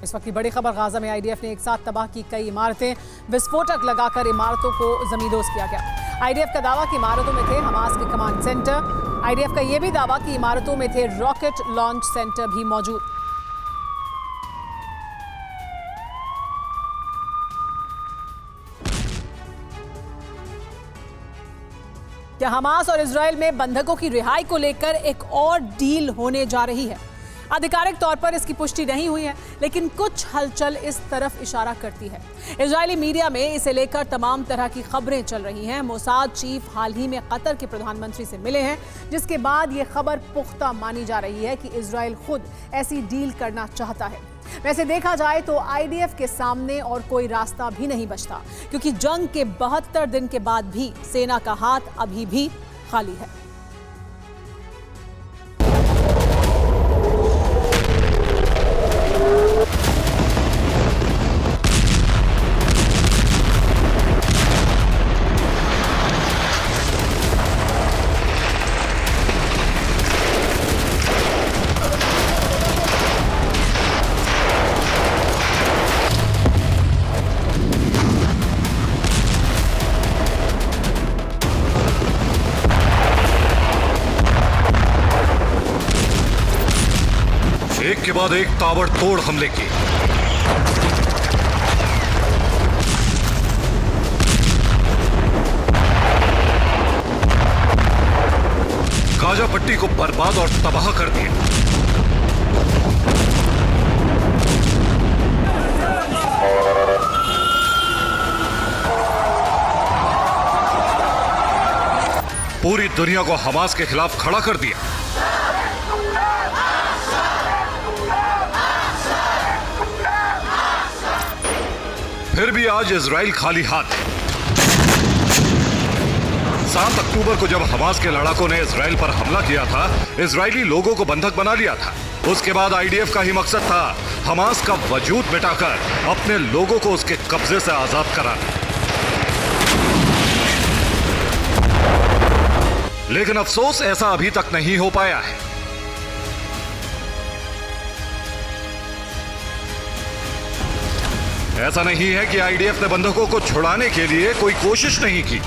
इस वक्त की बड़ी खबर, गाजा में आईडीएफ ने एक साथ तबाह की कई इमारतें, विस्फोटक लगाकर इमारतों को जमींदोज किया गया। आईडीएफ का दावा कि इमारतों में थे हमास के कमांड सेंटर। आईडीएफ का यह भी दावा कि इमारतों में थे रॉकेट लॉन्च सेंटर भी मौजूद। क्या हमास और इजराइल में बंधकों की रिहाई को लेकर एक और डील होने जा रही है? आधिकारिक तौर पर इसकी पुष्टि नहीं हुई है, लेकिन कुछ हलचल इस तरफ इशारा करती है। इजरायली मीडिया में इसे लेकर तमाम तरह की खबरें चल रही हैं। मोसाद चीफ हाल ही में कतर के प्रधानमंत्री से मिले हैं, जिसके बाद ये खबर पुख्ता मानी जा रही है कि इजराइल खुद ऐसी डील करना चाहता है। वैसे देखा जाए तो आईडीएफ के सामने और कोई रास्ता भी नहीं बचता, क्योंकि जंग के 72 दिन के बाद भी सेना का हाथ अभी भी खाली है। एक के बाद एक ताबड़तोड़ हमले किए। गाजा पट्टी को बर्बाद और तबाह कर दिया। पूरी दुनिया को हमास के खिलाफ खड़ा कर दिया। फिर भी आज इजराइल खाली हाथ है। 7 अक्टूबर को जब हमास के लड़ाकों ने इजराइल पर हमला किया था, इजरायली लोगों को बंधक बना लिया था। उसके बाद आईडीएफ का ही मकसद था हमास का वजूद मिटाकर अपने लोगों को उसके कब्जे से आजाद कराना। लेकिन अफसोस ऐसा अभी तक नहीं हो पाया है। ऐसा नहीं है कि आईडीएफ ने बंधकों को छुड़ाने के लिए कोई कोशिश नहीं की।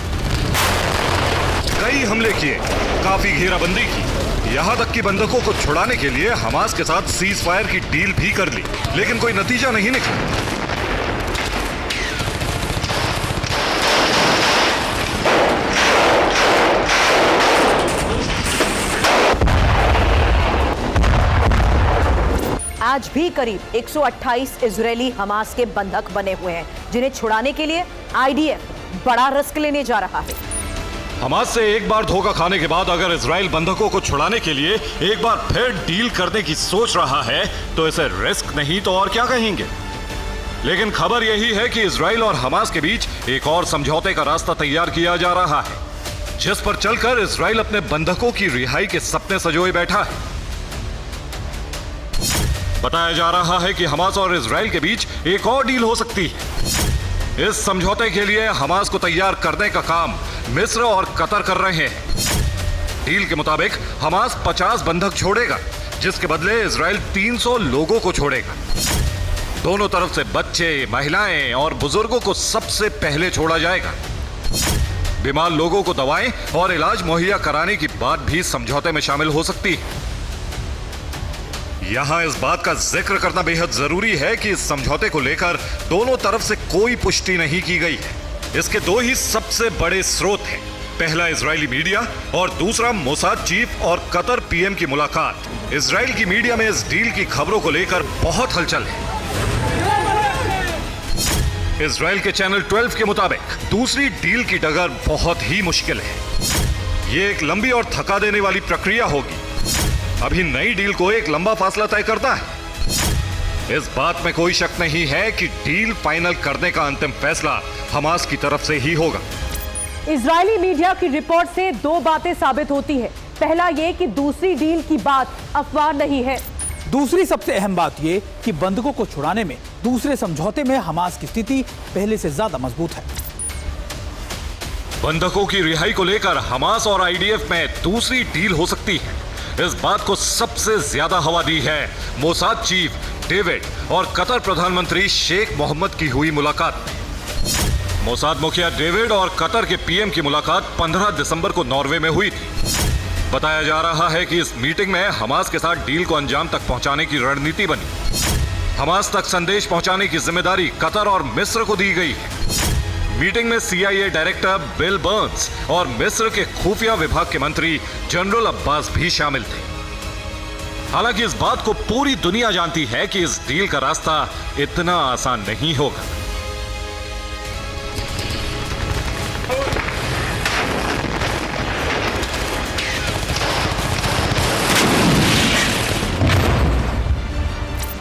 कई हमले किए, काफी घेराबंदी की, यहां तक कि बंधकों को छुड़ाने के लिए हमास के साथ सीज फायर की डील भी कर ली, लेकिन कोई नतीजा नहीं निकला। आज भी करीब 128 इजरायली हमास के बंधक बने हुए हैं, जिन्हें छुड़ाने के लिए आईडीएफ बड़ा रिस्क लेने जा रहा है। हमास से एक बार धोखा खाने के बाद अगर इजराइल बंधकों को छुड़ाने के लिए एक बार फिर डील करने की सोच रहा है, तो इसे रिस्क नहीं तो और क्या कहेंगे। लेकिन खबर यही है कि इजराइल और हमास के बीच एक और समझौते का रास्ता तैयार किया जा रहा है, जिस पर चलकर इजराइल अपने बंधकों की रिहाई के सपने सजोए बैठा है। बताया जा रहा है कि हमास और इजराइल के बीच एक और डील हो सकती है। इस समझौते के लिए हमास को तैयार करने का काम मिस्र और कतर कर रहे हैं। डील के मुताबिक हमास 50 बंधक छोड़ेगा, जिसके बदले इजराइल 300 लोगों को छोड़ेगा। दोनों तरफ से बच्चे, महिलाएं और बुजुर्गों को सबसे पहले छोड़ा जाएगा। बीमार लोगों को दवाएं और इलाज मुहैया कराने की बात भी समझौते में शामिल हो सकती है। यहां इस बात का जिक्र करना बेहद जरूरी है कि इस समझौते को लेकर दोनों तरफ से कोई पुष्टि नहीं की गई है। इसके 2 ही सबसे बड़े स्रोत हैं। पहला इजरायली मीडिया और दूसरा मोसाद चीफ और कतर पीएम की मुलाकात। इजराइल की मीडिया में इस डील की खबरों को लेकर बहुत हलचल है। इजराइल के चैनल 12 के मुताबिक दूसरी डील की डगर बहुत ही मुश्किल है। ये एक लंबी और थका देने वाली प्रक्रिया होगी। अभी नई डील को एक लंबा फासला तय करता है। इस बात में कोई शक नहीं है कि डील फाइनल करने का अंतिम फैसला हमास की तरफ से ही होगा। इजरायली मीडिया की रिपोर्ट से 2 बातें साबित होती है। पहला ये कि दूसरी डील की बात अफवाह नहीं है। दूसरी सबसे अहम बात ये कि बंधकों को छुड़ाने में दूसरे समझौते में हमास की स्थिति पहले से ज्यादा मजबूत है। बंधकों की रिहाई को लेकर हमास और आईडीएफ में दूसरी डील हो सकती है। इस बात को सबसे ज्यादा हवा दी है मोसाद चीफ डेविड और कतर प्रधानमंत्री शेख मोहम्मद की हुई मुलाकात। मोसाद मुखिया डेविड और कतर के पीएम की मुलाकात 15 दिसंबर को नॉर्वे में हुई थी। बताया जा रहा है कि इस मीटिंग में हमास के साथ डील को अंजाम तक पहुंचाने की रणनीति बनी। हमास तक संदेश पहुंचाने की जिम्मेदारी कतर और मिस्र को दी गई है। मीटिंग में CIA डायरेक्टर बिल बर्न्स और मिस्र के खुफिया विभाग के मंत्री जनरल अब्बास भी शामिल थे। हालांकि इस बात को पूरी दुनिया जानती है कि इस डील का रास्ता इतना आसान नहीं होगा।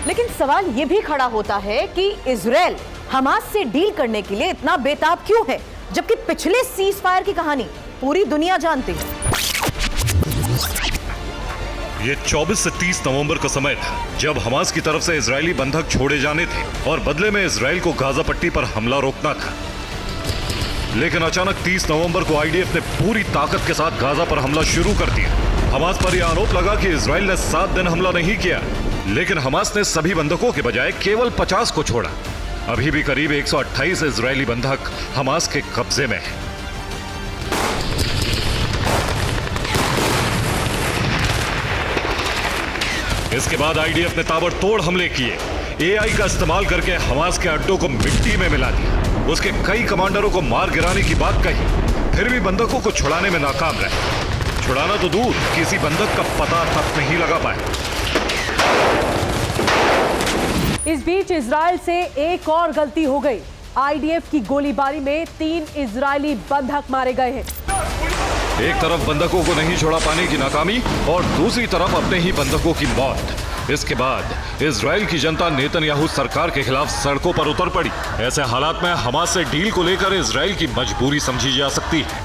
लेकिन सवाल यह भी खड़ा होता है कि इजराइल हमास से डील करने के लिए इतना बेताब क्यों है, जबकि पिछले सीज फायर की कहानी पूरी दुनिया जानती है। ये 24 से 30 नवंबर का समय था जब हमास की तरफ से इजरायली बंधक छोड़े जाने थे और बदले में इजराइल को गाजा पट्टी पर हमला रोकना था। लेकिन अचानक 30 नवंबर को IDF ने पूरी ताकत के साथ गाजा पर हमला शुरू कर दिया। हमास पर यह आरोप लगा कि इजराइल ने 7 दिन हमला नहीं किया, लेकिन हमास ने सभी बंधकों के बजाय केवल 50 को छोड़ा। अभी भी करीब 128 इजरायली बंधक हमास के कब्जे में हैं। इसके बाद IDF ने ताबड़तोड़ हमले किए। AI का इस्तेमाल करके हमास के अड्डों को मिट्टी में मिला दिया। उसके कई कमांडरों को मार गिराने की बात कही, फिर भी बंधकों को छुड़ाने में नाकाम रहे। छुड़ाना तो दूर, किसी बंधक का पता तक नहीं लगा पाए। इस बीच इजराइल से एक और गलती हो गई। IDF की गोलीबारी में 3 इजरायली बंधक मारे गए हैं। एक तरफ बंधकों को नहीं छोड़ा पाने की नाकामी और दूसरी तरफ अपने ही बंधकों की मौत। इसके बाद इजराइल की जनता नेतन्याहू सरकार के खिलाफ सड़कों पर उतर पड़ी। ऐसे हालात में हमास से डील को लेकर इजराइल की मजबूरी समझी जा सकती है।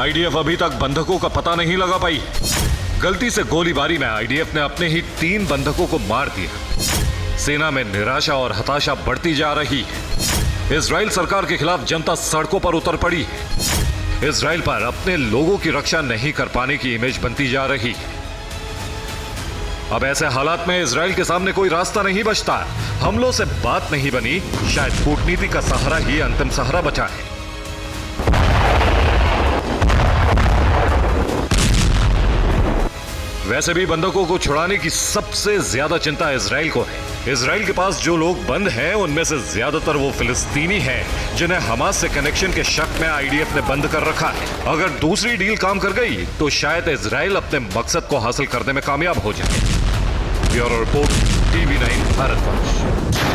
IDF अभी तक बंधकों का पता नहीं लगा पाई। गलती से गोलीबारी में IDF ने अपने ही 3 बंधकों को मार दिया। सेना में निराशा और हताशा बढ़ती जा रही है। इजराइल सरकार के खिलाफ जनता सड़कों पर उतर पड़ी है। इजराइल पर अपने लोगों की रक्षा नहीं कर पाने की इमेज बनती जा रही है। अब ऐसे हालात में इजराइल के सामने कोई रास्ता नहीं बचता। हमलों से बात नहीं बनी, शायद कूटनीति का सहारा ही अंतिम सहारा बचा है। वैसे भी बंधकों को छुड़ाने की सबसे ज्यादा चिंता इजराइल को है। इजराइल के पास जो लोग बंद हैं उनमें से ज्यादातर वो फिलिस्तीनी हैं जिन्हें हमास से कनेक्शन के शक में IDF ने बंद कर रखा है। अगर दूसरी डील काम कर गई तो शायद इजराइल अपने मकसद को हासिल करने में कामयाब हो जाए। Bureau report, TV9 Bharatvarsh.